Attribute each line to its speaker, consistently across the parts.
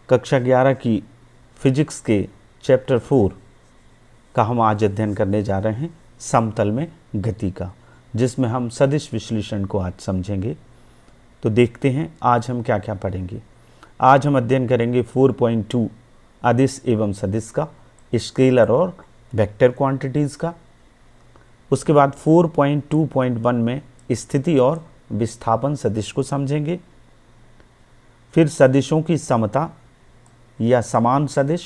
Speaker 1: कक्षा 11 की फिजिक्स के चैप्टर 4 का हम आज अध्ययन करने जा रहे हैं, समतल में गति का, जिसमें हम सदिश विश्लेषण को आज समझेंगे। तो देखते हैं आज हम क्या क्या पढ़ेंगे। आज हम अध्ययन करेंगे 4.2 अदिश एवं सदिश का, स्केलर और वेक्टर क्वांटिटीज़ का। उसके बाद 4.2.1 में स्थिति और विस्थापन सदिश को समझेंगे। फिर सदिशों की समता या समान सदिश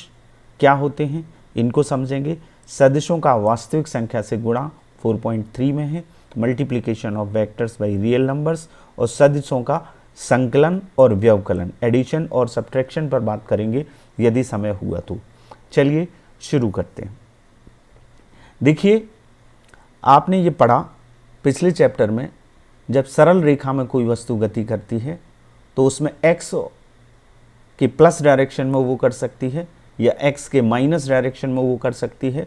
Speaker 1: क्या होते हैं, इनको समझेंगे। सदिशों का वास्तविक संख्या से गुणा 4.3 में है, multiplication of vectors by real numbers, और सदिशों का संकलन और व्यवकलन, एडिशन और सब्ट्रैक्शन पर बात करेंगे यदि समय हुआ तो। चलिए शुरू करते हैं। देखिए, आपने ये पढ़ा पिछले चैप्टर में, जब सरल रेखा में कोई वस्तु गति करती है तो उसमें x के प्लस डायरेक्शन में वो कर सकती है या x के माइनस डायरेक्शन में वो कर सकती है।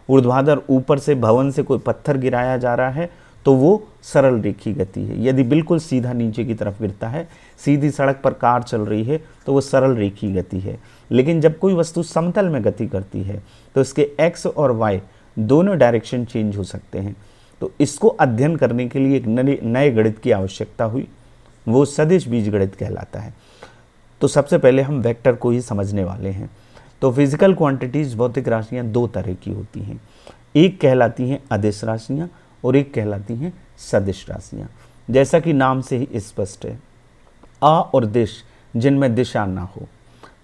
Speaker 1: ऊर्ध्वाधर ऊपर से भवन से कोई पत्थर गिराया जा रहा है तो वो सरल रेखी गति है। यदि बिल्कुल सीधा नीचे की तरफ गिरता है, सीधी सड़क पर कार चल रही है, तो वो सरल रेखी गति है। लेकिन जब कोई वस्तु समतल में गति करती है तो इसके x और y दोनों डायरेक्शन चेंज हो सकते हैं। तो इसको अध्ययन करने के लिए एक नए गणित की आवश्यकता हुई, वो सदिश बीजगणित कहलाता है। तो सबसे पहले हम वेक्टर को ही समझने वाले हैं। तो फिजिकल क्वांटिटीज, भौतिक राशियां दो तरह की होती हैं, एक कहलाती हैं अदिश राशियां और एक कहलाती हैं सदिश राशियां। जैसा कि नाम से ही स्पष्ट है, अ और दिश जिनमें दिशा ना हो,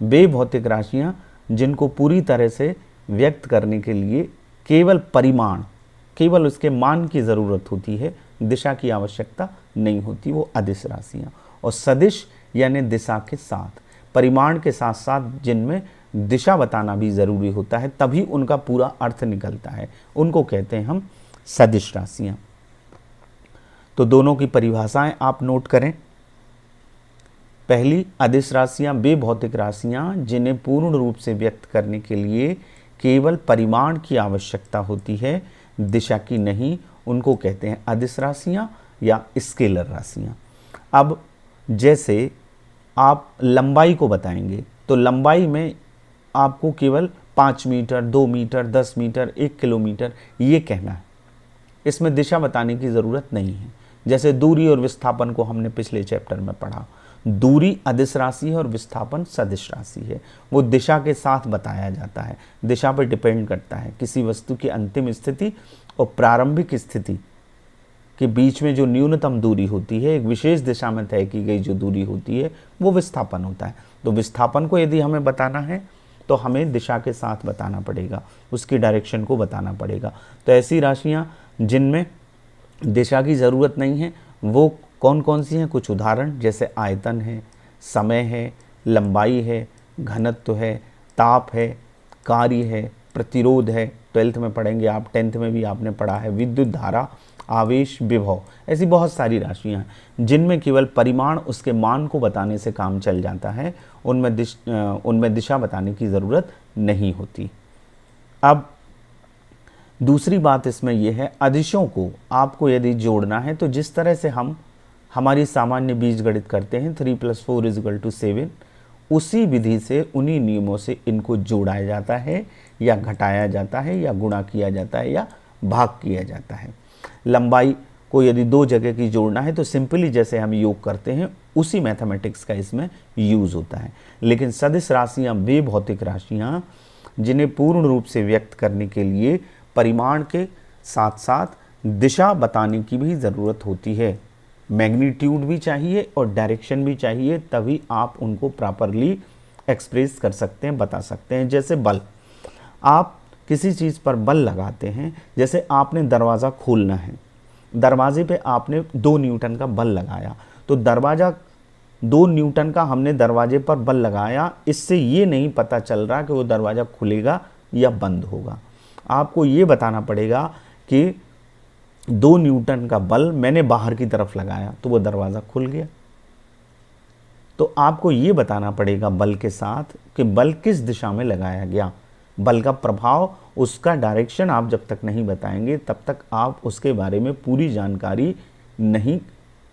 Speaker 1: वे भौतिक राशियां जिनको पूरी तरह से व्यक्त करने के लिए केवल परिमाण, केवल उसके मान की ज़रूरत होती है, दिशा की आवश्यकता नहीं होती, वो अदिश राशियाँ। और सदिश यानी दिशा के साथ, परिमाण के साथ साथ जिनमें दिशा बताना भी ज़रूरी होता है, तभी उनका पूरा अर्थ निकलता है, उनको कहते हैं हम सदिश राशियाँ। तो दोनों की परिभाषाएं आप नोट करें। पहली, अदिश राशियाँ वे भौतिक राशियाँ जिन्हें पूर्ण रूप से व्यक्त करने के लिए केवल परिमाण की आवश्यकता होती है, दिशा की नहीं, उनको कहते हैं अदिश राशियाँ या स्केलर राशियाँ। अब जैसे आप लंबाई को बताएंगे तो लंबाई में आपको केवल 5 मीटर, 2 मीटर, 10 मीटर, 1 किलोमीटर ये कहना है, इसमें दिशा बताने की ज़रूरत नहीं है। जैसे दूरी और विस्थापन को हमने पिछले चैप्टर में पढ़ा, दूरी अदिश राशि है और विस्थापन सदिश राशि है, वो दिशा के साथ बताया जाता है, दिशा पर डिपेंड करता है। किसी वस्तु की अंतिम स्थिति और प्रारंभिक स्थिति के बीच में जो न्यूनतम दूरी होती है, एक विशेष दिशा में तय की गई जो दूरी होती है, वो विस्थापन होता है। तो विस्थापन को यदि हमें बताना है तो हमें दिशा के साथ बताना पड़ेगा, उसकी डायरेक्शन को बताना पड़ेगा। तो ऐसी राशियाँ जिनमें दिशा की ज़रूरत नहीं है वो कौन कौन सी हैं? कुछ उदाहरण, जैसे आयतन है, समय है, लंबाई है, घनत्व है, ताप है, कार्य है, प्रतिरोध है, 12th में पढ़ेंगे आप, 10th में भी आपने पढ़ा है, विद्युत धारा, आवेश, विभव। ऐसी बहुत सारी राशियां हैं जिनमें केवल परिमाण, उसके मान को बताने से काम चल जाता है, उनमें दिशा बताने की ज़रूरत नहीं होती। अब दूसरी बात इसमें यह है, अदिशों को आपको यदि जोड़ना है तो जिस तरह से हम हमारी सामान्य बीजगणित करते हैं 3 + 4 = 7, उसी विधि से, उन्हीं नियमों से इनको जोड़ा जाता है या घटाया जाता है या गुणा किया जाता है या भाग किया जाता है। लंबाई को यदि दो जगह की जोड़ना है तो सिंपली जैसे हम योग करते हैं उसी मैथमेटिक्स का इसमें यूज़ होता है। लेकिन सदिश राशियाँ वे भौतिक राशियाँ जिन्हें पूर्ण रूप से व्यक्त करने के लिए परिमाण के साथ साथ दिशा बताने की भी ज़रूरत होती है, मैग्नीट्यूड भी चाहिए और डायरेक्शन भी चाहिए, तभी आप उनको प्रॉपरली एक्सप्रेस कर सकते हैं, बता सकते हैं। जैसे बल, आप किसी चीज़ पर बल लगाते हैं, जैसे आपने दरवाज़ा खोलना है, दरवाजे पे आपने 2 न्यूटन का बल लगाया, तो दरवाज़ा 2 न्यूटन का हमने दरवाजे पर बल लगाया, इससे ये नहीं पता चल रहा कि वो दरवाज़ा खुलेगा या बंद होगा। आपको ये बताना पड़ेगा कि 2 न्यूटन का बल मैंने बाहर की तरफ लगाया तो वो दरवाज़ा खुल गया। तो आपको ये बताना पड़ेगा बल के साथ कि बल किस दिशा में लगाया गया, बल का प्रभाव, उसका डायरेक्शन आप जब तक नहीं बताएंगे तब तक आप उसके बारे में पूरी जानकारी नहीं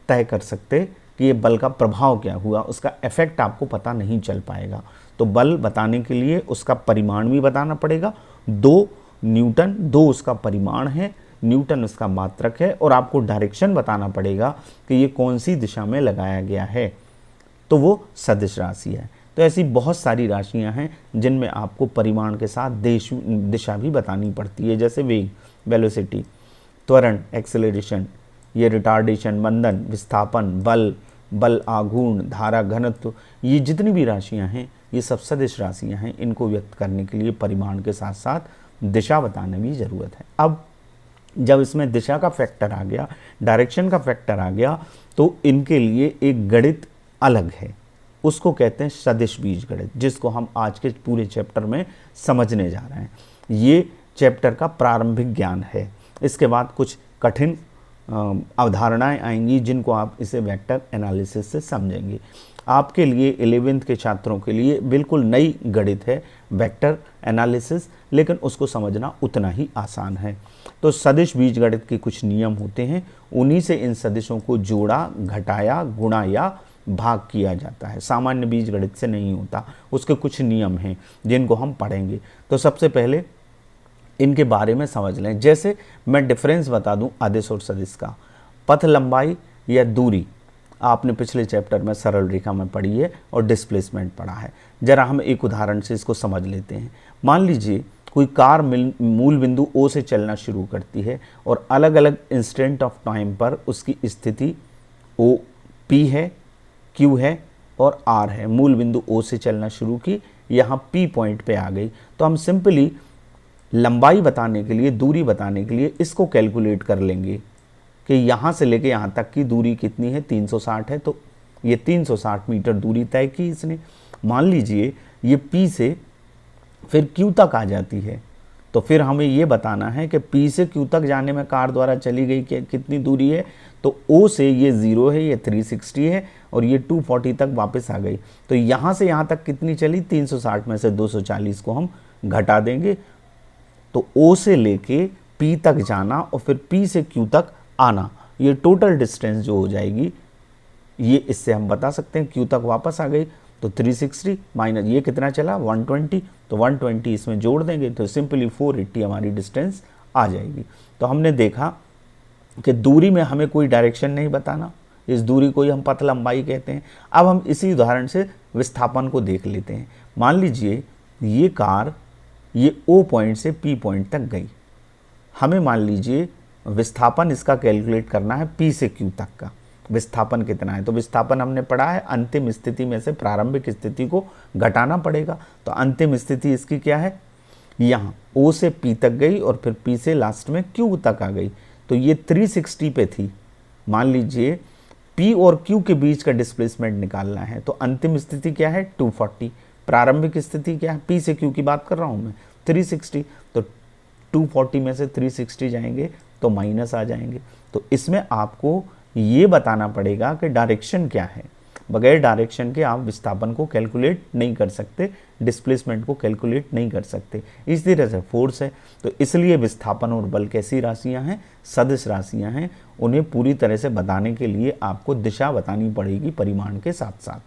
Speaker 1: तय कर सकते, कि ये बल का प्रभाव क्या हुआ, उसका इफेक्ट आपको पता नहीं चल पाएगा। तो बल बताने के लिए उसका परिमाण भी बताना पड़ेगा, 2 न्यूटन, 2 उसका परिमाण है, न्यूटन उसका मात्रक है, और आपको डायरेक्शन बताना पड़ेगा कि ये कौन सी दिशा में लगाया गया है, तो वो सदिश राशि है। तो ऐसी बहुत सारी राशियां हैं जिनमें आपको परिमाण के साथ दिशा भी बतानी पड़ती है, जैसे वेग, वेलोसिटी, त्वरण, एक्सेलरेशन, ये रिटार्डेशन, मंदन, विस्थापन, बल, बल आघूर्ण, धारा घनत्व, ये जितनी भी राशियां हैं ये सब सदिश राशियां हैं। इनको व्यक्त करने के लिए परिमाण के साथ साथ दिशा बताने की ज़रूरत है। अब जब इसमें दिशा का फैक्टर आ गया, डायरेक्शन का फैक्टर आ गया, तो इनके लिए एक गणित अलग है, उसको कहते हैं सदिश बीजगणित, जिसको हम आज के पूरे चैप्टर में समझने जा रहे हैं। ये चैप्टर का प्रारंभिक ज्ञान है। इसके बाद कुछ कठिन अवधारणाएं आएंगी जिनको आप इसे वेक्टर एनालिसिस से समझेंगे। आपके लिए 11th के छात्रों के लिए बिल्कुल नई गणित है वेक्टर एनालिसिस, लेकिन उसको समझना उतना ही आसान है। तो सदिश बीजगणित के कुछ नियम होते हैं, उन्हीं से इन सदिशों को जोड़ा, घटाया, गुणा या भाग किया जाता है। सामान्य बीजगणित से नहीं होता, उसके कुछ नियम हैं जिनको हम पढ़ेंगे। तो सबसे पहले इनके बारे में समझ लें। जैसे मैं डिफरेंस बता दूं अदिश और सदिश का, पथ लंबाई या दूरी आपने पिछले चैप्टर में सरल रेखा में पढ़ी है और डिस्प्लेसमेंट पढ़ा है। जरा हम एक उदाहरण से इसको समझ लेते हैं। मान लीजिए कोई कार मूल बिंदु O से चलना शुरू करती है और अलग अलग इंस्टेंट ऑफ टाइम पर उसकी स्थिति O P है, Q है और R है। मूल बिंदु O से चलना शुरू की, यहाँ P पॉइंट पे आ गई, तो हम सिंपली लंबाई बताने के लिए, दूरी बताने के लिए इसको कैलकुलेट कर लेंगे कि यहाँ से लेके यहाँ तक की दूरी कितनी है, 360 है, तो ये 360 मीटर दूरी तय की इसने। मान लीजिए ये P से फिर Q तक आ जाती है, तो फिर हमें ये बताना है कि P से Q तक जाने में कार द्वारा चली गई कितनी दूरी है। तो O से ये 0 है, ये 360 है और ये 240 तक वापस आ गई। तो यहाँ से यहाँ तक कितनी चली, 360 में से 240 को हम घटा देंगे, तो O से लेके P तक जाना और फिर P से Q तक आना, ये टोटल डिस्टेंस जो हो जाएगी, ये इससे हम बता सकते हैं। Q तक वापस आ गई तो 360 माइनस ये कितना चला, 120, तो 120 इसमें जोड़ देंगे तो सिंपली 480 हमारी डिस्टेंस आ जाएगी। तो हमने देखा कि दूरी में हमें कोई डायरेक्शन नहीं बताना, इस दूरी को ही हम पथ लंबाई कहते हैं। अब हम इसी उदाहरण से विस्थापन को देख लेते हैं। मान लीजिए ये कार ये O पॉइंट से P पॉइंट तक गई, हमें मान लीजिए विस्थापन इसका कैलकुलेट करना है P से Q तक का विस्थापन कितना है। तो विस्थापन हमने पढ़ा है, अंतिम स्थिति में से प्रारंभिक स्थिति को घटाना पड़ेगा। तो अंतिम स्थिति इसकी क्या है, यहाँ O से P तक गई और फिर P से लास्ट में Q तक आ गई, तो ये 360 पे थी। मान लीजिए P और Q के बीच का डिस्प्लेसमेंट निकालना है, तो अंतिम स्थिति क्या है, 240। प्रारंभिक स्थिति क्या है, P से Q की बात कर रहा हूँ मैं, 360। तो 240 में से 360 जाएंगे तो माइनस आ जाएंगे। तो इसमें आपको ये बताना पड़ेगा कि डायरेक्शन क्या है। बगैर डायरेक्शन के आप विस्थापन को कैलकुलेट नहीं कर सकते, डिस्प्लेसमेंट को कैलकुलेट नहीं कर सकते। इस तरह से फोर्स है, तो इसलिए विस्थापन और बल कैसी राशियां हैं, सदिश राशियां हैं। उन्हें पूरी तरह से बताने के लिए आपको दिशा बतानी पड़ेगी परिमाण के साथ साथ।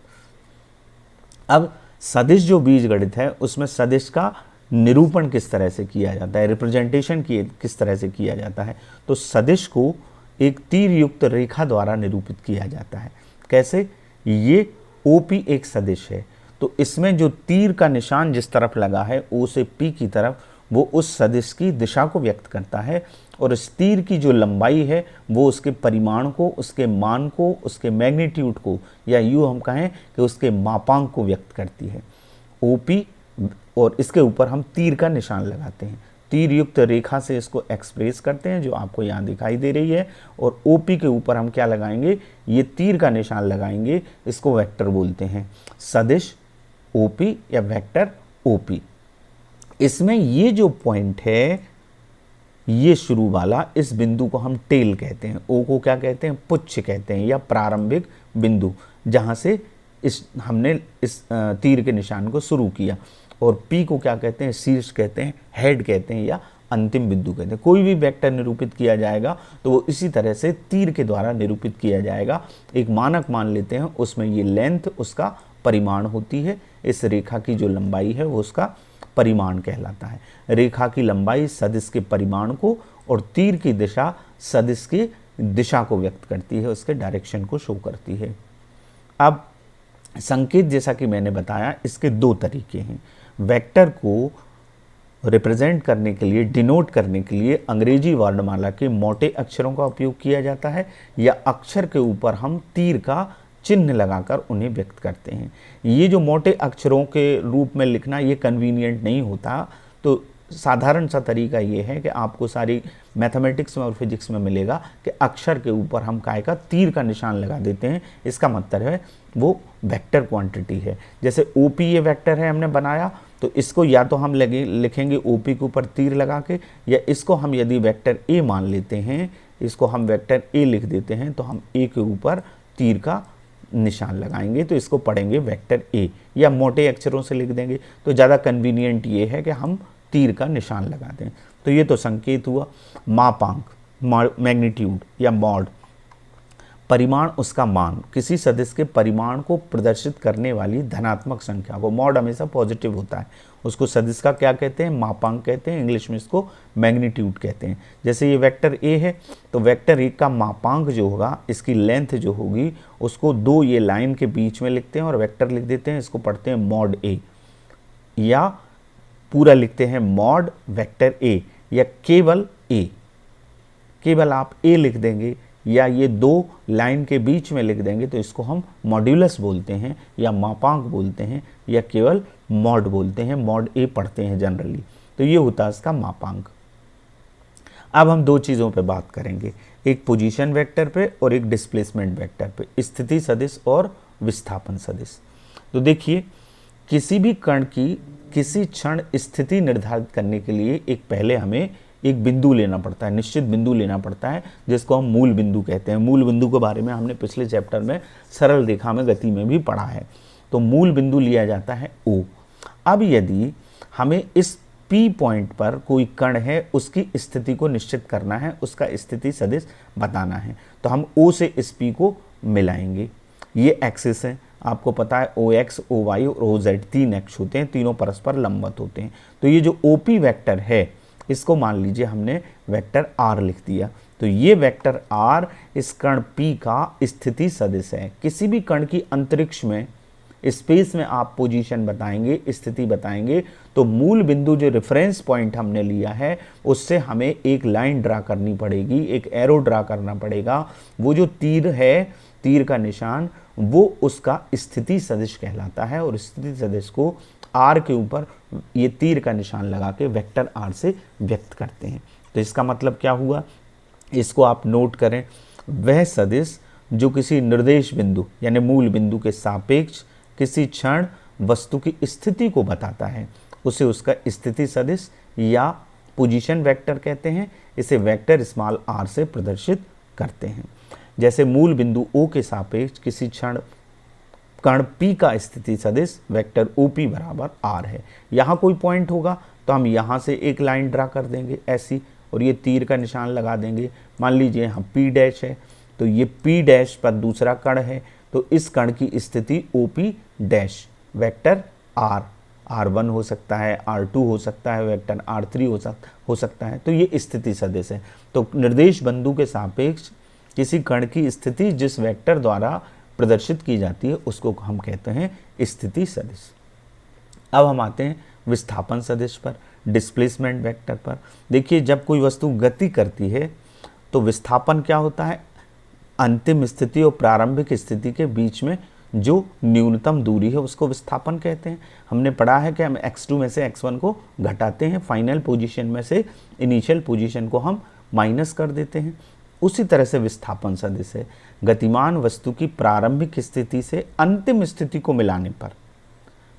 Speaker 1: अब सदिश जो बीजगणित है उसमें सदिश का निरूपण किस तरह से किया जाता है, रिप्रेजेंटेशन किस तरह से किया जाता है। तो सदिश को एक तीर युक्त रेखा द्वारा निरूपित किया जाता है। कैसे, ये OP एक सदिश है, तो इसमें जो तीर का निशान जिस तरफ लगा है O से P की तरफ, वो उस सदिश की दिशा को व्यक्त करता है, और इस तीर की जो लंबाई है वो उसके परिमाण को, उसके मान को, उसके मैग्नीट्यूड को, या यूँ हम कहें कि उसके मापांक को व्यक्त करती है। OP और इसके ऊपर हम तीर का निशान लगाते हैं, तीर युक्त रेखा से इसको एक्सप्रेस करते हैं जो आपको यहाँ दिखाई दे रही है। और OP के ऊपर हम क्या लगाएंगे, ये तीर का निशान लगाएंगे, इसको वेक्टर बोलते हैं, सदिश OP या वेक्टर OP। इसमें ये जो पॉइंट है, ये शुरू वाला, इस बिंदु को हम टेल कहते हैं, O को क्या कहते हैं, पुच्छ कहते हैं या प्रारंभिक बिंदु, जहाँ से हमने इस तीर के निशान को शुरू किया। और P को क्या कहते हैं, शीर्ष कहते हैं, हेड कहते हैं या अंतिम बिंदु कहते हैं। कोई भी वेक्टर निरूपित किया जाएगा तो वो इसी तरह से तीर के द्वारा निरूपित किया जाएगा। एक मानक मान लेते हैं, उसमें ये लेंथ उसका परिमाण होती है, इस रेखा की जो लंबाई है वो उसका परिमाण कहलाता है। रेखा की लंबाई सदिश के परिमाण को और तीर की दिशा सदिश की दिशा को व्यक्त करती है, उसके डायरेक्शन को शो करती है। अब संकेत जैसा कि मैंने बताया, इसके दो तरीके हैं। वेक्टर को रिप्रेजेंट करने के लिए, डिनोट करने के लिए अंग्रेजी वर्णमाला के मोटे अक्षरों का उपयोग किया जाता है, या अक्षर के ऊपर हम तीर का चिन्ह लगाकर उन्हें व्यक्त करते हैं। ये जो मोटे अक्षरों के रूप में लिखना ये कन्वीनियंट नहीं होता, तो साधारण सा तरीका ये है कि आपको सारी मैथमेटिक्स में और फिजिक्स में मिलेगा कि अक्षर के ऊपर हम काय का तीर का निशान लगा देते हैं। इसका मतलब है वो वेक्टर क्वांटिटी है। जैसे ओपी ये वेक्टर है हमने बनाया, तो इसको या तो हम लिखेंगे ओपी के ऊपर तीर लगा के, या इसको हम यदि वेक्टर ए मान लेते हैं, इसको हम वेक्टर ए लिख देते हैं, तो हम ए के ऊपर तीर का निशान लगाएंगे, तो इसको पढ़ेंगे वेक्टर ए, या मोटे अक्षरों से लिख देंगे तो ज़्यादा कन्वीनियंट ये है कि हम तीर का निशान लगा दें। तो ये तो संकेत हुआ। मापांक, मैग्नीट्यूड या मॉड, परिमाण उसका मान, किसी सदिश के परिमाण को प्रदर्शित करने वाली धनात्मक संख्या को, मॉड हमेशा पॉजिटिव होता है, उसको सदिश का क्या कहते हैं, मापांक कहते हैं, इंग्लिश में इसको मैग्नीट्यूड कहते हैं। जैसे ये वेक्टर ए है, तो वेक्टर ए का मापांक जो होगा, इसकी लेंथ जो होगी, उसको दो ये लाइन के बीच में लिखते हैं और वेक्टर लिख देते हैं, इसको पढ़ते हैं मॉड ए, या पूरा लिखते हैं मॉड वेक्टर ए, या केवल ए, केवल आप ए लिख देंगे, या ये दो लाइन के बीच में लिख देंगे, तो इसको हम मॉड्यूलस बोलते हैं, या मापांक बोलते हैं, या केवल मॉड बोलते हैं। मॉड ए पढ़ते हैं जनरली, तो ये होता है इसका मापांक। अब हम दो चीज़ों पे बात करेंगे, एक पोजीशन वेक्टर पे और एक डिस्प्लेसमेंट वेक्टर पे, स्थिति सदिश और विस्थापन सदिश। तो देखिए, किसी भी कण की किसी क्षण स्थिति निर्धारित करने के लिए एक पहले हमें एक बिंदु लेना पड़ता है, निश्चित बिंदु लेना पड़ता है, जिसको हम मूल बिंदु कहते हैं। मूल बिंदु के बारे में हमने पिछले चैप्टर में सरल रेखा में गति में भी पढ़ा है। तो मूल बिंदु लिया जाता है O। अब यदि हमें इस P पॉइंट पर कोई कण है, उसकी स्थिति को निश्चित करना है, उसका स्थिति सदिश बताना है, तो हम O से इस P को मिलाएंगे। ये एक्सिस है, आपको पता है OX, OY और OZ तीन एक्स होते हैं, तीनों परस्पर लंबवत होते हैं। तो ये जो OP वेक्टर है, इसको मान लीजिए हमने वेक्टर R लिख दिया, तो ये वेक्टर R इस कण P का स्थिति सदिश है। किसी भी कण की अंतरिक्ष में, स्पेस में आप पोजीशन बताएंगे, स्थिति बताएंगे, तो मूल बिंदु जो रेफरेंस पॉइंट हमने लिया है, उससे हमें एक लाइन ड्रा करनी पड़ेगी, एक एरो ड्रा करना पड़ेगा। वो जो तीर है, तीर का निशान, वो उसका स्थिति सदिश कहलाता है, और स्थिति सदिश को R के ऊपर ये तीर का निशान लगा के वेक्टर R से व्यक्त करते हैं। तो इसका मतलब क्या हुआ, इसको आप नोट करें, वह सदिश जो किसी निर्देश बिंदु यानी मूल बिंदु के सापेक्ष किसी क्षण वस्तु की स्थिति को बताता है, उसे उसका स्थिति सदिश या पोजीशन वेक्टर कहते हैं। इसे वेक्टर स्मॉल r से प्रदर्शित करते हैं। जैसे मूल बिंदु O के सापेक्ष किसी क्षण कण P का स्थिति सदिश वेक्टर OP बराबर R है। यहाँ कोई पॉइंट होगा तो हम यहाँ से एक लाइन ड्रा कर देंगे ऐसी, और ये तीर का निशान लगा देंगे। मान लीजिए यहाँ P डैश है, तो ये P डैश पर दूसरा कण है, तो इस कण की स्थिति OP dash vector R, R1 हो सकता है, R2 हो सकता है, वेक्टर R3 हो सकता है। तो ये स्थिति सदिश है। तो निर्देश बिंदु के सापेक्ष किसी कण की स्थिति जिस वेक्टर द्वारा प्रदर्शित की जाती है, उसको हम कहते हैं स्थिति सदिश। अब हम आते हैं विस्थापन सदिश पर, डिस्प्लेसमेंट वेक्टर पर। देखिए, जब कोई वस्तु गति करती है तो विस्थापन क्या होता है, अंतिम स्थिति और प्रारंभिक स्थिति के बीच में जो न्यूनतम दूरी है उसको विस्थापन कहते हैं। हमने पढ़ा है कि हम x2 में से x1 को घटाते हैं, फाइनल पोजीशन में से इनिशियल पोजीशन को हम माइनस कर देते हैं। उसी तरह से विस्थापन सदिश है, गतिमान वस्तु की प्रारंभिक स्थिति से अंतिम स्थिति को मिलाने पर।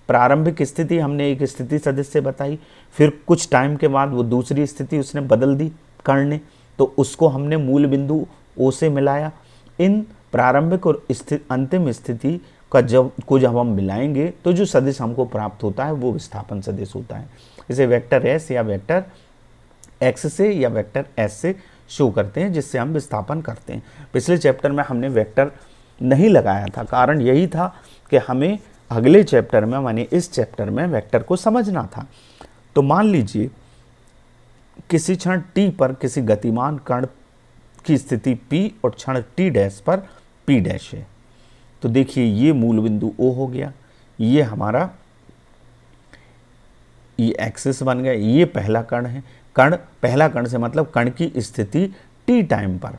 Speaker 1: प्रारंभिक स्थिति हमने एक स्थिति सदिश से बताई, फिर कुछ टाइम के बाद वो दूसरी स्थिति उसने बदल दी कण ने, तो उसको हमने मूल बिंदु O से मिलाया। इन प्रारंभिक और अंतिम स्थिति का जब हम मिलाएंगे तो जो सदिश हमको प्राप्त होता है वो विस्थापन सदिश होता है। इसे वेक्टर S या वेक्टर एक्स से या वेक्टर एस से शो करते हैं, जिससे हम विस्थापन करते हैं। पिछले चैप्टर में हमने वेक्टर नहीं लगाया था, कारण यही था कि हमें अगले चैप्टर में माने इस चैप्टर में वेक्टर को समझना था। तो मान लीजिए किसी क्षण t पर किसी गतिमान कण की स्थिति P और क्षण t डैश पर P डैश है। तो देखिए ये मूल बिंदु O हो गया, ये हमारा ये एक्सिस बन गया, ये पहला कण है। पहला कण से मतलब कण की स्थिति t टाइम पर,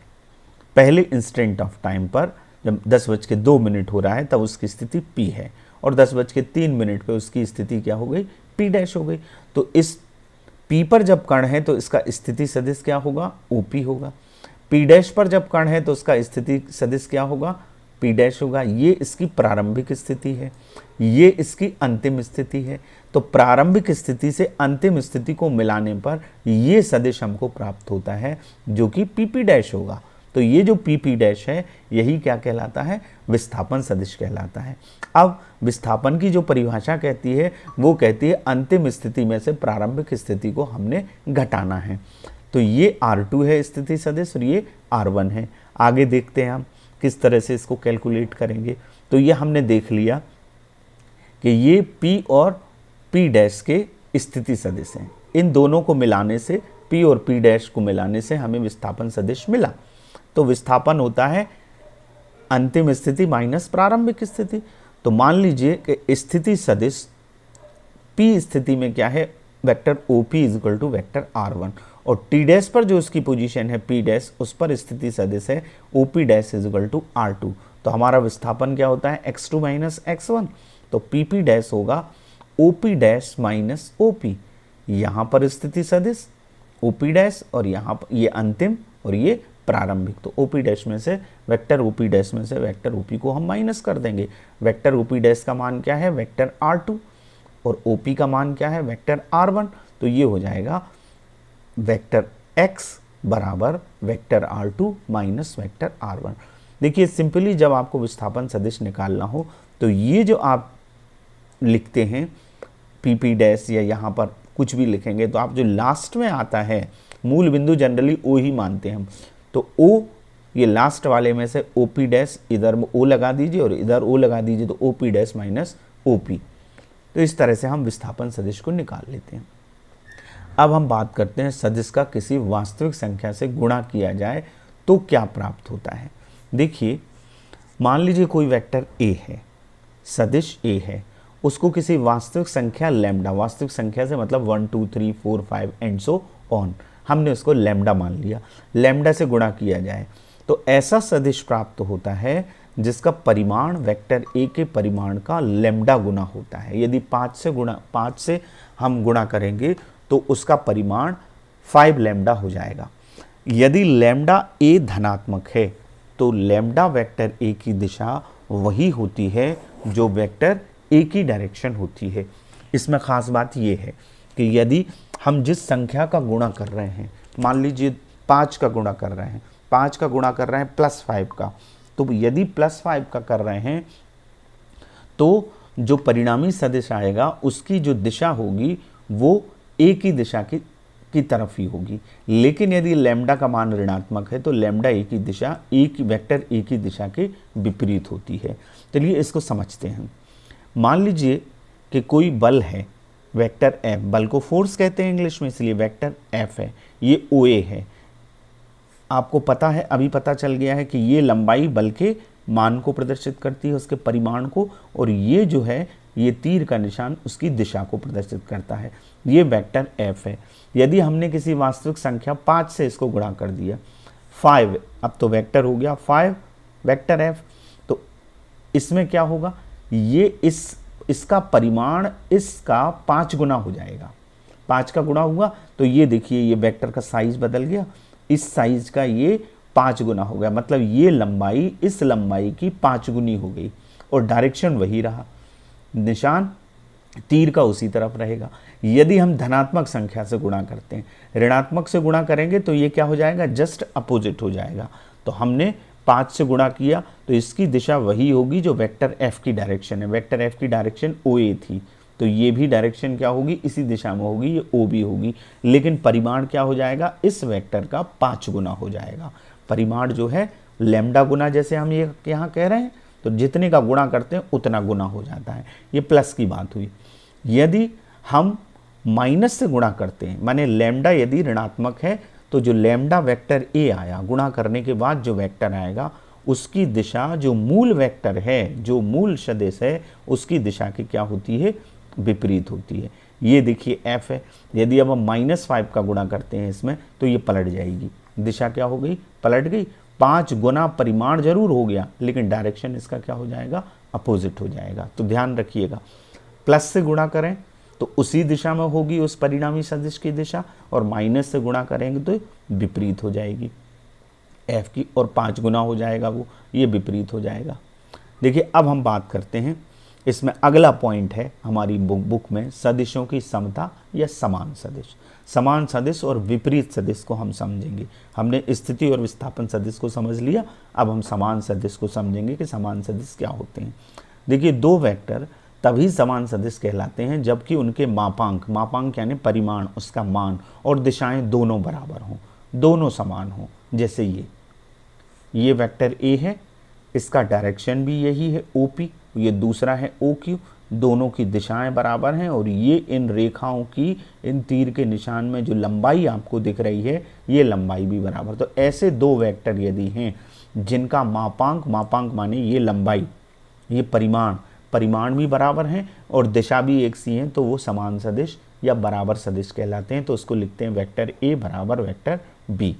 Speaker 1: पहले इंस्टेंट ऑफ टाइम पर जब 10:02 हो रहा है तब उसकी स्थिति P है, और 10:03 पे उसकी स्थिति क्या हो गई, P डैश हो गई। तो इस P पर जब कण है तो इसका स्थिति सदिश क्या होगा, OP होगा। P डैश पर जब कण है तो उसका स्थिति सदिश क्या होगा, P डैश होगा। ये इसकी प्रारंभिक स्थिति है, ये इसकी अंतिम स्थिति है। तो प्रारंभिक स्थिति से अंतिम स्थिति को मिलाने पर ये सदिश हमको प्राप्त होता है, जो कि PP डैश होगा। तो ये जो PP डैश है यही क्या कहलाता है, विस्थापन सदिश कहलाता है। अब विस्थापन की जो परिभाषा कहती है वो कहती है अंतिम स्थिति में से प्रारंभिक स्थिति को हमने घटाना है। तो ये R2 है स्थिति सदिश और ये R1 है। आगे देखते हैं हम किस तरह से इसको कैलकुलेट करेंगे। तो ये हमने देख लिया कि ये P और P डैश के स्थिति सदिश हैं। इन दोनों को मिलाने से, P और P डैश को मिलाने से हमें विस्थापन सदिश मिला। तो विस्थापन होता है अंतिम स्थिति माइनस प्रारंभिक स्थिति। तो मान लीजिए कि स्थिति सदिश P स्थिति में क्या है, vector OP equal to vector R1, और T डैश पर जो उसकी पोजीशन है P डैश, उस पर स्थिति सदिश है OP dash equal to R2। तो हमारा विस्थापन क्या होता है, x2 माइनस x1। तो PP डैश होगा OP डैश माइनस OP, यहाँ पर स्थिति सदिश OP डैश और यहाँ पर ये अंतिम और ये प्रारंभिक। तो OP डैश में से वेक्टर OP डैश में से वेक्टर OP को हम माइनस कर देंगे। वेक्टर OP डैश का मान क्या है, वेक्टर R2, और OP का मान क्या है, वेक्टर R1। तो ये हो जाएगा वेक्टर X बराबर vector R2 minus vector R1। देखिए सिंपली जब आपको विस्थापन सदिश निकालना हो तो ये जो आप लिखते हैं PP डैश या यहाँ पर कुछ भी लिखेंगे, तो आप जो लास्ट में आता है मूल बिंदु जनरली O ही मानते हैं हम। तो O ये लास्ट वाले में से OP डैश, इधर O लगा दीजिए और इधर O लगा दीजिए, तो OP डैश माइनस OP। तो इस तरह से हम विस्थापन सदिश को निकाल लेते हैं। अब हम बात करते हैं सदिश का किसी वास्तविक संख्या से गुणा किया जाए तो क्या प्राप्त होता है। देखिए मान लीजिए कोई वेक्टर A है, सदिश A है, उसको किसी वास्तविक संख्या लैम्डा, वास्तविक संख्या से मतलब 1 2 3 4 5 एंड सो ऑन, हमने उसको लैम्डा मान लिया, लैम्डा से गुणा किया जाए तो ऐसा सदिश प्राप्त होता है जिसका परिमाण वेक्टर A के परिमाण का लैम्डा गुना होता है। यदि 5 से हम गुणा करेंगे तो उसका परिमाण 5 लैम्डा हो जाएगा। यदि लैम्डा A धनात्मक है तो लैम्डा वेक्टर A की दिशा वही होती है जो वेक्टर A की डायरेक्शन होती है। इसमें खास बात यह है कि यदि हम जिस संख्या का गुणा कर रहे हैं, मान लीजिए 5 का गुणा कर रहे हैं, 5 का गुणा कर रहे हैं +5 का, तो यदि +5 का कर रहे हैं तो जो परिणामी सदिश आएगा उसकी जो दिशा होगी वो A की दिशा की तरफ ही होगी। लेकिन यदि लैम्डा का मान ऋणात्मक है तो लैम्डा A की दिशा वेक्टर A की दिशा के विपरीत होती है। चलिए इसको समझते हैं। मान लीजिए कि कोई बल है, वेक्टर F, बल को फोर्स कहते हैं इंग्लिश में, इसलिए वेक्टर F है, ये OA है। आपको पता है, अभी पता चल गया है कि ये लंबाई बल के मान को प्रदर्शित करती है, उसके परिमाण को, और ये जो है ये तीर का निशान उसकी दिशा को प्रदर्शित करता है। ये वेक्टर F है। यदि हमने किसी वास्तविक संख्या 5 से इसको गुणा कर दिया 5, अब तो वेक्टर हो गया 5 वेक्टर F, तो इसमें क्या होगा, ये इसका परिमाण इसका 5 गुना हो जाएगा। 5 का गुणा हुआ तो ये देखिए ये वेक्टर का साइज बदल गया, इस साइज का ये 5 गुना हो गया, मतलब ये लंबाई इस लंबाई की 5 गुनी हो गई, और डायरेक्शन वही रहा, निशान तीर का उसी तरफ रहेगा। यदि हम धनात्मक संख्या से गुणा करते हैं, ऋणात्मक से गुणा करेंगे तो ये क्या हो जाएगा, जस्ट अपोजिट हो जाएगा। तो हमने 5 से गुणा किया तो इसकी दिशा वही होगी जो वेक्टर F की डायरेक्शन है। वेक्टर F की डायरेक्शन OA थी, तो ये भी डायरेक्शन क्या होगी, इसी दिशा में होगी, ये ओ बी होगी। लेकिन परिमाण क्या हो जाएगा, इस वेक्टर का 5 गुना हो जाएगा। परिमाण जो है लैम्डा गुना, जैसे हम ये यहाँ कह रहे हैं, तो जितने का गुणा करते हैं उतना गुना हो जाता है। ये प्लस की बात हुई। यदि हम माइनस से गुणा करते हैं, माने लैम्डा यदि ऋणात्मक है, तो जो लैम्डा वेक्टर ए आया, गुणा करने के बाद जो वेक्टर आएगा उसकी दिशा, जो मूल वेक्टर है, जो मूल सदिश है, उसकी दिशा की क्या होती है, विपरीत होती है। ये देखिए एफ है, यदि अब हम -5 का गुणा करते हैं इसमें, तो ये पलट जाएगी, दिशा क्या हो गई, पलट गई। 5 गुना परिमाण जरूर हो गया, लेकिन डायरेक्शन इसका क्या हो जाएगा, अपोजिट हो जाएगा। तो ध्यान रखिएगा, प्लस से गुणा करें तो उसी दिशा में होगी उस परिणामी सदिश की दिशा, और माइनस से गुणा करेंगे तो विपरीत हो जाएगी एफ की, और 5 गुना हो जाएगा वो, ये विपरीत हो जाएगा। देखिए अब हम बात करते हैं, इसमें अगला पॉइंट है हमारी बुक में, सदिशों की समता या समान सदिश। समान सदिश और विपरीत सदिश को हम समझेंगे। हमने स्थिति और विस्थापन सदिश को समझ लिया, अब हम समान सदिश को समझेंगे कि समान सदिश क्या होते हैं। देखिए दो वेक्टर तभी समान सदिश कहलाते हैं जबकि उनके मापांक, मापांक यानी परिमाण, उसका मान और दिशाएं दोनों बराबर हों, दोनों समान हों। जैसे ये वेक्टर ए है, इसका डायरेक्शन भी यही है OP, ये दूसरा है OQ, दोनों की दिशाएं बराबर हैं, और ये इन रेखाओं की, इन तीर के निशान में जो लंबाई आपको दिख रही है, ये लंबाई भी बराबर। तो ऐसे दो वेक्टर यदि हैं जिनका मापांक, मापांक माने ये लंबाई, ये परिमाण, परिमाण भी बराबर हैं और दिशा भी एक सी है, तो वो समान सदिश या बराबर सदिश कहलाते हैं। तो उसको लिखते हैं वेक्टर ए बराबर वेक्टर बी।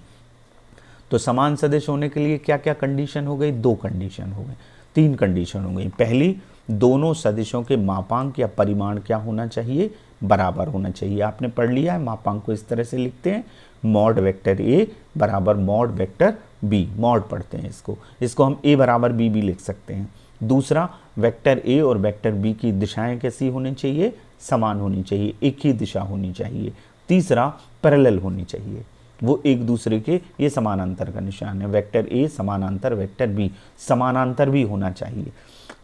Speaker 1: तो समान सदिश होने के लिए क्या क्या कंडीशन हो गई, 2 कंडीशन हो गई, 3 कंडीशन हो गई। पहली, दोनों सदिशों के मापांक या परिमाण क्या होना चाहिए, बराबर होना चाहिए। आपने पढ़ लिया है, मापांक को इस तरह से लिखते हैं, मॉड वेक्टर ए बराबर मॉड वेक्टर बी, मॉड पढ़ते हैं इसको हम ए बराबर बी भी लिख सकते हैं। दूसरा, वेक्टर ए और वेक्टर बी की दिशाएं कैसी होनी चाहिए, समान होनी चाहिए, एक ही दिशा होनी चाहिए। तीसरा, पैरेलल होनी चाहिए, वो एक दूसरे के, ये समानांतर का निशान है, वेक्टर ए समानांतर वेक्टर बी, समानांतर भी होना चाहिए।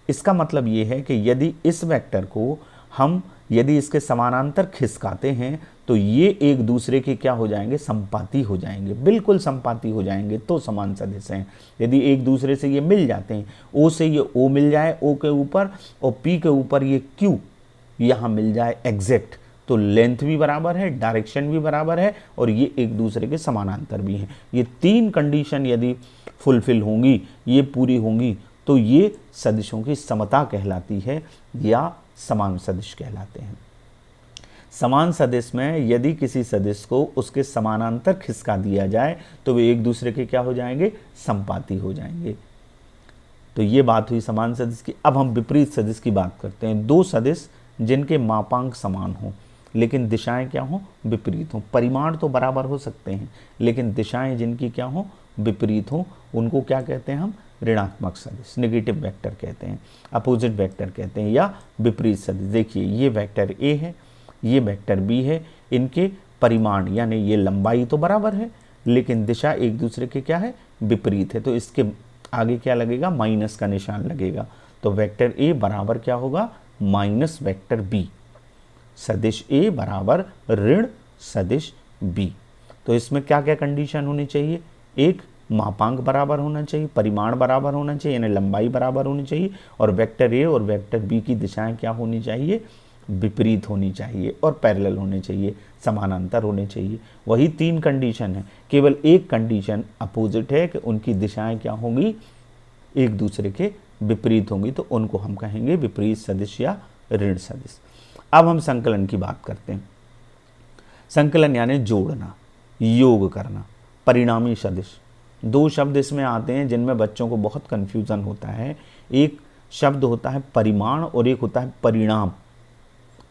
Speaker 1: इसका मतलब ये है कि यदि इस वेक्टर को हम यदि इसके समानांतर खिसकाते हैं तो ये एक दूसरे के क्या हो जाएंगे, संपाती हो जाएंगे, बिल्कुल संपाती हो जाएंगे, तो समान सदिश हैं। यदि एक दूसरे से ये मिल जाते हैं, ओ से ये ओ मिल जाए ओ के ऊपर, और पी के ऊपर ये क्यू यहाँ मिल जाए एग्जैक्ट, तो लेंथ भी बराबर है, डायरेक्शन भी बराबर है, और ये एक दूसरे के समानांतर भी हैं। ये 3 कंडीशन यदि फुलफिल होंगी, ये पूरी होंगी, तो ये सदिशों की समता कहलाती है या समान सदिश कहलाते हैं। समान सदिश में यदि किसी सदिश को उसके समानांतर खिसका दिया जाए तो वे एक दूसरे के क्या हो जाएंगे, संपाती हो जाएंगे। तो ये बात हुई समान सदिश की। अब हम विपरीत सदिश की बात करते हैं। 2 सदिश जिनके मापांक समान हों लेकिन दिशाएं क्या हों, विपरीत हों। परिमाण तो बराबर हो सकते हैं लेकिन दिशाएं जिनकी क्या हों, विपरीत हों, उनको क्या कहते हैं हम, ऋणात्मक सदिश, नेगेटिव वेक्टर कहते हैं, अपोजिट वेक्टर कहते हैं या विपरीत सदिश। देखिए ये वेक्टर ए है, ये वेक्टर बी है, इनके परिमाण यानी ये लंबाई तो बराबर है लेकिन दिशा एक दूसरे के क्या है, विपरीत है। तो इसके आगे क्या लगेगा, माइनस का निशान लगेगा। तो वेक्टर ए बराबर क्या होगा, माइनस वेक्टर बी, सदिश ए बराबर ऋण सदिश बी। तो इसमें क्या क्या कंडीशन होनी चाहिए, एक, मापांक बराबर होना चाहिए, परिमाण बराबर होना चाहिए यानी लंबाई बराबर होनी चाहिए, और वेक्टर ए और वेक्टर बी की दिशाएं क्या होनी चाहिए, विपरीत होनी चाहिए, और पैरेलल होने चाहिए, समानांतर होने चाहिए। वही 3 कंडीशन है, केवल एक कंडीशन अपोजिट है कि उनकी दिशाएं क्या होंगी, एक दूसरे के विपरीत होंगी, तो उनको हम कहेंगे विपरीत सदिश या ऋण सदिश। अब हम संकलन की बात करते हैं। संकलन यानी जोड़ना, योग करना, परिणामी सदिश। 2 शब्द इसमें आते हैं जिनमें बच्चों को बहुत कन्फ्यूज़न होता है। एक शब्द होता है परिमाण और एक होता है परिणाम।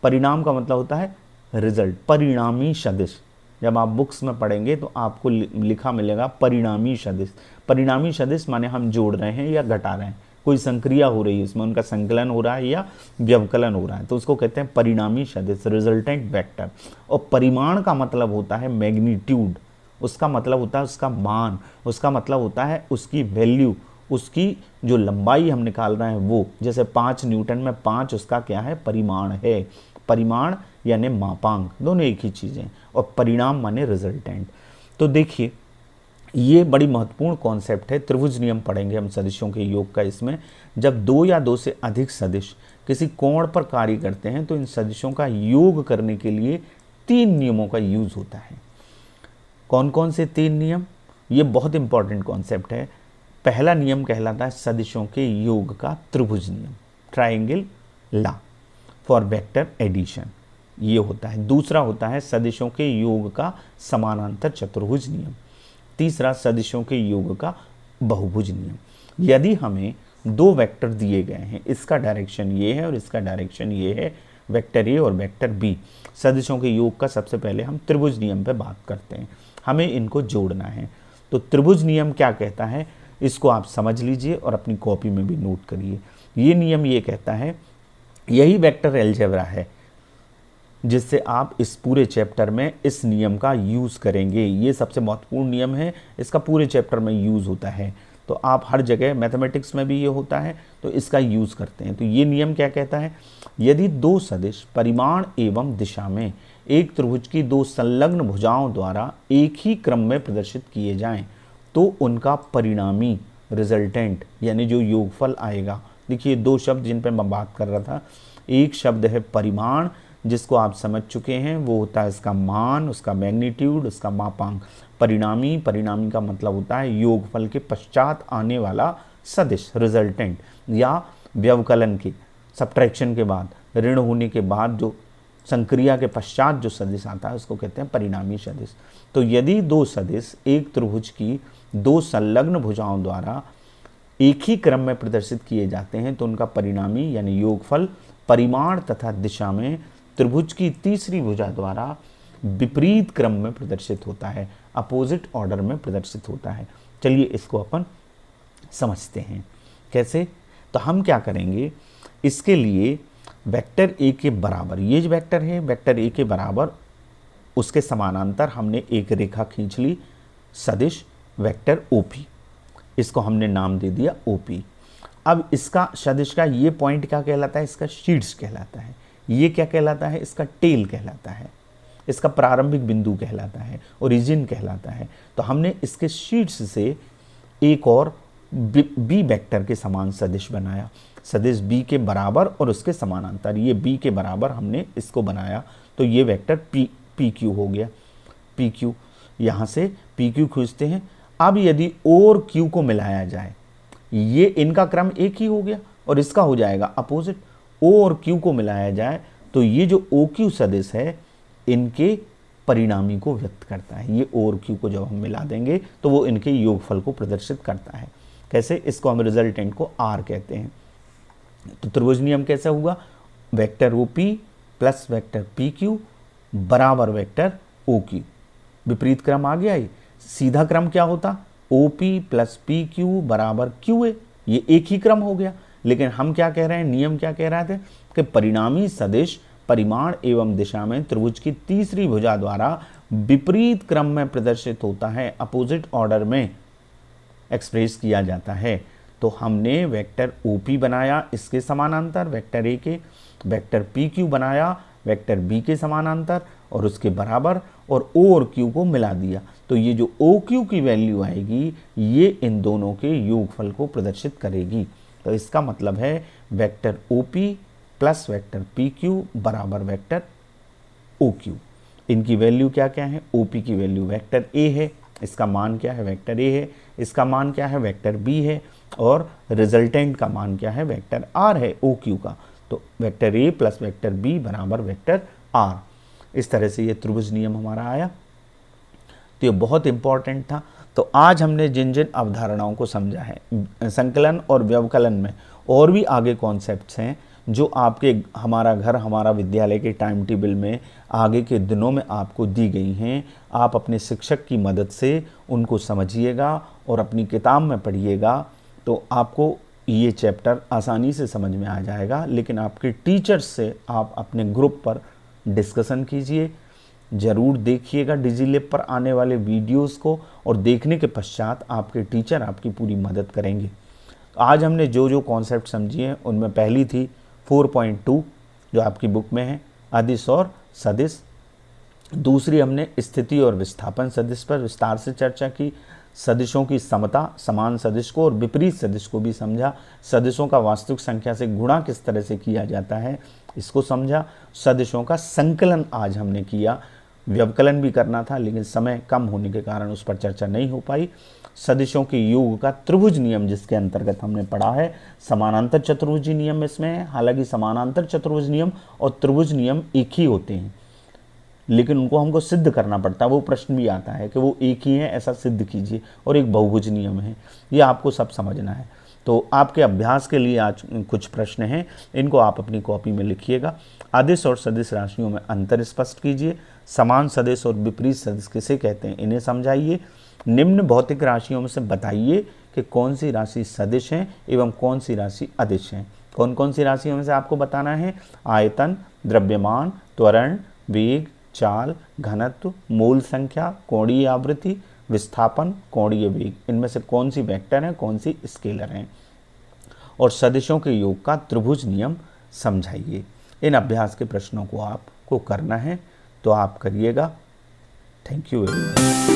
Speaker 1: परिणाम का मतलब होता है रिजल्ट, परिणामी सदिश। जब आप बुक्स में पढ़ेंगे तो आपको लिखा मिलेगा परिणामी सदिश। परिणामी सदिश माने हम जोड़ रहे हैं या घटा रहे हैं, कोई संक्रिया हो रही है उसमें, उनका संकलन हो रहा है या व्यवकलन हो रहा है, तो उसको कहते हैं परिणामी सदिश, रिजल्टेंट वेक्टर। और परिमाण का मतलब होता है मैग्नीट्यूड, उसका मतलब होता है उसका मान, उसका मतलब होता है उसकी वैल्यू, उसकी जो लंबाई हम निकाल रहे हैं वो। जैसे 5 न्यूटन में 5 उसका क्या है, परिमाण है। परिमाण यानी मापांक, दोनों एक ही चीज़ें, और परिणाम माने रिजल्टेंट। तो देखिए ये बड़ी महत्वपूर्ण कॉन्सेप्ट है। त्रिभुज नियम पढ़ेंगे हम सदिशों के योग का। इसमें जब दो या दो से अधिक सदिश किसी कोण पर कार्य करते हैं तो इन सदिशों का योग करने के लिए 3 नियमों का यूज होता है। कौन कौन से 3 नियम? ये बहुत इंपॉर्टेंट कॉन्सेप्ट है। पहला नियम कहलाता है सदिशों के योग का त्रिभुज नियम, triangle law for vector addition, ये होता है। दूसरा होता है सदिशों के योग का समानांतर चतुर्भुज नियम। तीसरा सदिशों के योग का बहुभुज नियम। यदि हमें 2 वेक्टर दिए गए हैं, इसका डायरेक्शन ये है और इसका डायरेक्शन ये है, वेक्टर ए और वेक्टर बी, सदिशों के योग का सबसे पहले हम त्रिभुज नियम पे बात करते हैं। हमें इनको जोड़ना है। तो त्रिभुज नियम क्या कहता है, इसको आप समझ लीजिए और अपनी कॉपी में भी नोट करिए। ये नियम ये कहता है, यही वेक्टर अलजेब्रा है जिससे आप इस पूरे चैप्टर में इस नियम का यूज़ करेंगे। ये सबसे महत्वपूर्ण नियम है, इसका पूरे चैप्टर में यूज़ होता है। तो आप हर जगह, मैथमेटिक्स में भी ये होता है, तो इसका यूज़ करते हैं। तो ये नियम क्या कहता है, यदि 2 सदिश परिमाण एवं दिशा में एक त्रिभुज की 2 संलग्न भुजाओं द्वारा एक ही क्रम में प्रदर्शित किए जाएं तो उनका परिणामी रिजल्टेंट यानी जो योगफल आएगा। देखिए 2 शब्द जिन पर मैं बात कर रहा था, एक शब्द है परिमाण जिसको आप समझ चुके हैं, वो होता है इसका मान, उसका मैग्नीट्यूड, उसका मापांक। परिणामी, परिणामी का मतलब होता है योगफल के पश्चात आने वाला सदिश, रिजल्टेंट, या व्यवकलन के सब्ट्रैक्शन के बाद, ऋण होने के बाद जो संक्रिया के पश्चात जो सदिश आता है उसको कहते हैं परिणामी सदिश। तो यदि 2 सदिश एक त्रिभुज की 2 संलग्न भुजाओं द्वारा एक ही क्रम में प्रदर्शित किए जाते हैं तो उनका परिणामी यानी योगफल परिमाण तथा दिशा में त्रिभुज की तीसरी भुजा द्वारा विपरीत क्रम में प्रदर्शित होता है, अपोजिट ऑर्डर में प्रदर्शित होता है। चलिए इसको अपन समझते हैं कैसे। तो हम क्या करेंगे, इसके लिए वेक्टर ए के बराबर, ये जो वेक्टर है वेक्टर ए के बराबर उसके समानांतर हमने एक रेखा खींच ली, सदिश वेक्टर ओपी, इसको हमने नाम दे दिया ओपी। अब इसका सदिश का ये पॉइंट क्या कहलाता है, इसका शीर्ष कहलाता है। ये क्या कहलाता है, इसका टेल कहलाता है, इसका प्रारंभिक बिंदु कहलाता है, ओरिजिन कहलाता है। तो हमने इसके शीर्ष से एक और बी वेक्टर के समान सदिश बनाया, सदिश बी के बराबर और उसके समानांतर, ये बी के बराबर हमने इसको बनाया। तो ये वेक्टर पी क्यू हो गया, पी क्यू। यहाँ से पी क्यू खींचते हैं। अब यदि ओ और क्यू को मिलाया जाए, ये इनका क्रम एक ही हो गया और इसका हो जाएगा अपोजिट। ओ और क्यू को मिलाया जाए तो ये जो ओ क्यू सदिश है इनके परिणामी को व्यक्त करता है। ये ओ और क्यू को जब हम मिला देंगे तो वो इनके योगफल को प्रदर्शित करता है। कैसे, इसको हम रिजल्टेंट को आर कहते हैं। तो त्रिभुज नियम कैसे हुआ, vector O P plus vector P Q बराबर वेक्टर ओ क्यू। विपरीत क्रम आ गया। ये सीधा क्रम क्या होता, O P plus P Q बराबर क्यू ए, ये एक ही क्रम हो गया। लेकिन हम क्या कह रहे हैं, नियम क्या कह रहे थे कि परिणामी सदिश परिमाण एवं दिशा में त्रिभुज की तीसरी भुजा द्वारा विपरीत क्रम में प्रदर्शित होता है, अपोजिट ऑर्डर में एक्सप्रेस किया जाता है। तो हमने वेक्टर OP बनाया इसके समानांतर वेक्टर A के, वेक्टर PQ बनाया वेक्टर B के समानांतर और उसके बराबर, और O और Q को मिला दिया। तो ये जो OQ की वैल्यू आएगी ये इन दोनों के योगफल को प्रदर्शित करेगी। तो इसका मतलब है vector OP plus vector PQ बराबर वेक्टर OQ। इनकी वैल्यू क्या क्या है, OP की वैल्यू वेक्टर A है, इसका मान क्या है वेक्टर A है, इसका मान क्या है वेक्टर B है, और रिजल्टेंट का मान क्या है वेक्टर R है OQ का। तो vector A plus vector B बराबर वेक्टर R। इस तरह से ये त्रिभुज नियम हमारा आया। तो ये बहुत इंपॉर्टेंट था। तो आज हमने जिन जिन अवधारणाओं को समझा है, संकलन और व्यवकलन में और भी आगे कॉन्सेप्ट्स हैं जो आपके हमारा घर हमारा विद्यालय के टाइम टेबल में आगे के दिनों में आपको दी गई हैं। आप अपने शिक्षक की मदद से उनको समझिएगा और अपनी किताब में पढ़िएगा तो आपको ये चैप्टर आसानी से समझ में आ जाएगा। लेकिन आपके टीचर्स से आप अपने ग्रुप पर डिस्कशन कीजिए, ज़रूर देखिएगा डिजीलैब पर आने वाले वीडियोस को, और देखने के पश्चात आपके टीचर आपकी पूरी मदद करेंगे। आज हमने जो जो कॉन्सेप्ट समझी हैं उनमें पहली थी 4.2 जो आपकी बुक में है, अदिश और सदिश। दूसरी हमने स्थिति और विस्थापन सदिश पर विस्तार से चर्चा की। सदिशों की समता, समान सदिश को और विपरीत सदिश को भी समझा। सदिशों का वास्तविक संख्या से गुणा किस तरह से किया जाता है इसको समझा। सदिशों का संकलन आज हमने किया, व्यवकलन भी करना था लेकिन समय कम होने के कारण उस पर चर्चा नहीं हो पाई। सदिशों के योग का त्रिभुज नियम जिसके अंतर्गत हमने पढ़ा है, समानांतर चतुर्भुजी नियम इसमें है। हालांकि समानांतर चतुर्भुज नियम और त्रिभुज नियम एक ही होते हैं लेकिन उनको हमको सिद्ध करना पड़ता है। वो प्रश्न भी आता है कि वो एक ही है, ऐसा सिद्ध कीजिए, और एक बहुभुज नियम है। ये आपको सब समझना है। तो आपके अभ्यास के लिए आज कुछ प्रश्न हैं, इनको आप अपनी कॉपी में लिखिएगा। अदिश और सदिश राशियों में अंतर स्पष्ट कीजिए। समान सदिश और विपरीत सदिश किसे कहते हैं इन्हें समझाइए। निम्न भौतिक राशियों में से बताइए कि कौन सी राशि सदिश है एवं कौन सी राशि अदिश है। कौन कौन सी राशियों में से आपको बताना है? आयतन, द्रव्यमान, त्वरण, वेग, चाल, घनत्व, मूल संख्या, कोणीय आवृत्ति, विस्थापन, कोणीय वेग, इनमें से कौन सी वेक्टर है, कौन सी स्केलर हैं। और सदिशों के योग का त्रिभुज नियम समझाइए। इन अभ्यास के प्रश्नों को आपको करना है तो आप करिएगा। Thank you very much.